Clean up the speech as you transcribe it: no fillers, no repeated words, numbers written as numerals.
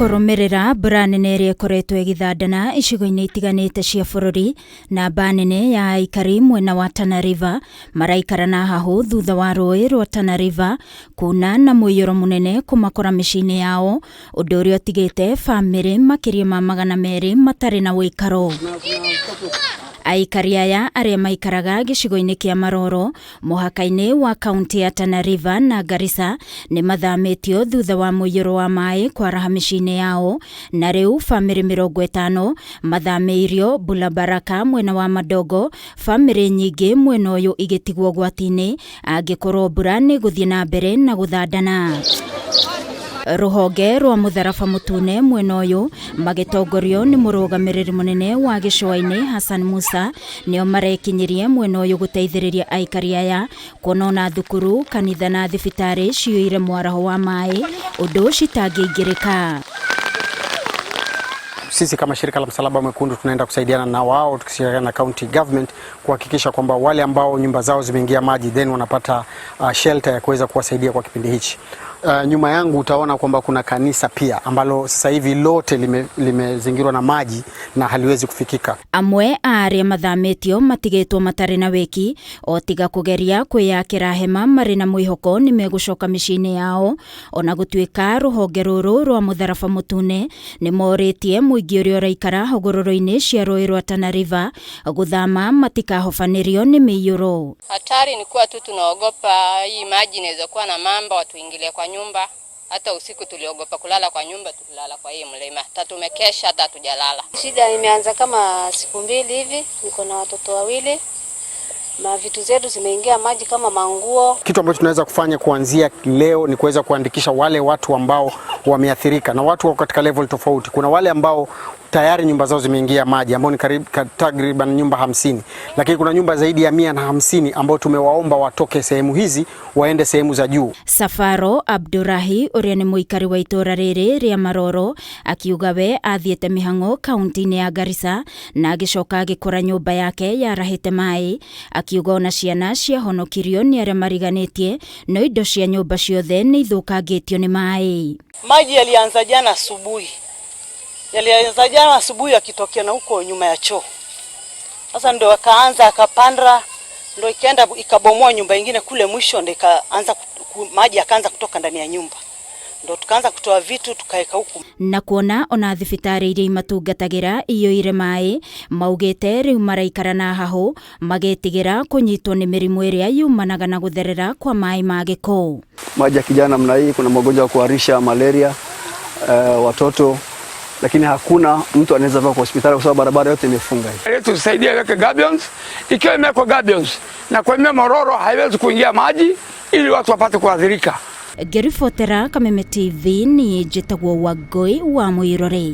Kũrũmĩrĩra mbura nene ĩrĩa ĩkoretwo ĩgĩthandana icigo-inĩ itiganĩte cia bũrũri na mbaa nene ya aikari mwena wa Tana River maraikara na hahu thutha wa rũĩ rwa Tana River kuna na mũiyũro mũnene kũmakora mĩciĩ-inĩ yao, ũndũ ũrĩa ũtigĩte bamĩrĩ makĩria ma 200 matarĩ na ũikaro. Aikari aya arĩa maikaraga gĩcigo-inĩ kĩa Maroro mũhaka-inĩ wa kaunti ya Tana River na Garissa nĩ mathamĩtio thutha wa mũiyũro wa maĩ kwaraha mĩciĩ-inĩ yao, na rĩu bamĩrĩ 50 mathamĩirio Bulabaraka mwena wa Madogo, bamĩrĩ nyingĩ mwena ũyũ igĩtigwo ũgwati-inĩ angĩkorwo mbura nĩ gũthiĩ na mbere na gũthandana. Rũhonge rwa Mũtharaba Mũtune mwena ũyũ magĩtongorio nĩ mũrũgamĩrĩri mũnene wa gĩcũa-inĩ Hassan Musa nĩo marekinyirie mwena ũyũ gũteithĩrĩria aikari aya kuona thukuru, kanitha na thibitarĩ ciyũire mwaraho wa maĩ ũndũ citangĩingĩrĩka. Sisi kama shirika la Msalaba Mwekundu tunaenda kusaidiana na wao tukishirikiana na county government kuhakikisha kwamba wale ambao nyumba zao zimeingia maji then wanapata shelter ya kuweza kuwasaidia kwa kipindi hichi. Nyuma yangu utaona kwamba kuna kanisa pia ambalo sasa hivi lote limezingirwa na maji na haliwezi kufikika. Amwe arĩa mathamĩtio matigĩtwo matarĩ na wĩki o tiga kũgeria kwĩyakĩra hema marĩ na mwĩhoko nĩ megũcoka mĩciĩ-inĩ yao, ona gũtuĩka rũhonge rũrũ rwa Mũtharaba Mũtune nĩ morĩtie mũingĩ ũrĩa ũraikara hũgũrũrũ-inĩ cia rũĩ rwa Tana River gũthama matikahobanĩrio nĩ mĩiyũro. Hatari ni kuwa tu tunaogopa hii maji inaweza kuwa na mamba watuingilie kwa nyumba. Hata usiku tuliogopa kulala kwa nyumba, tulala kwa hii mlima. Tumekesha hata hatujalala. Shida imeanza kama siku 2 hivi, niko na watoto 2 na vitu zetu zimeingia maji kama manguo. Kitu ambacho tunaweza kufanya kuanzia leo ni kuweza kuandikisha wale watu ambao wameathirika, na watu wako katika level tofauti. Kuna wale ambao tayari nyumba zao zimeingia maji ambao ni takriban nyumba 50, lakini kuna nyumba zaidi ya 150 ambao tumewaomba watoke sehemu hizi waende sehemu za juu. Safaro Abdurahi ũrĩa nĩ mũikari wa itũra rĩrĩ rĩa Maroro akiuga we athiĩte mĩhang'o kaunti-inĩ ya Garissa na agĩcoka agĩkora nyũmba yake yarahĩte maĩ, akiuga ona ciana ciahonokirio nĩ arĩa mariganĩtie no indo cia nyũmba ciothe nĩ ithũkangĩtio nĩ maĩ. Maji yalianza jana asubuhi yakitokea na huko nyuma ya choo. Sasa ndio akaanza akapandra, ndio ikaenda ikabomoa nyumba nyingine kule mwisho, ndio ikaanza maji akaanza kutoka ndani ya nyumba. Ndio tukaanza kutoa vitu tukaeka huku. Na kuona ona thibitarĩ iria imatungatagĩra iyũire maĩ, maugĩte rĩu maraikara na hahu magĩtigĩra kũnyitwo nĩ mĩrimũ ĩrĩa yumanaga na gũtherera kwa maĩ ma gĩko. Maji ya kijana namna hii, kuna magonjwa ya kuharisha, malaria, watoto, lakini hakuna mtu anaweza kwa hospitali kwa sababu barabara yote imefunga. Tusaidie weke gabions, ikiwa imewekwa gabions na kwa Maroro haiwezi kuingia maji ili watu wapate kuathirika. Ngĩribotera Kameme TV ni njĩtagwo Wangui wa Mũirore.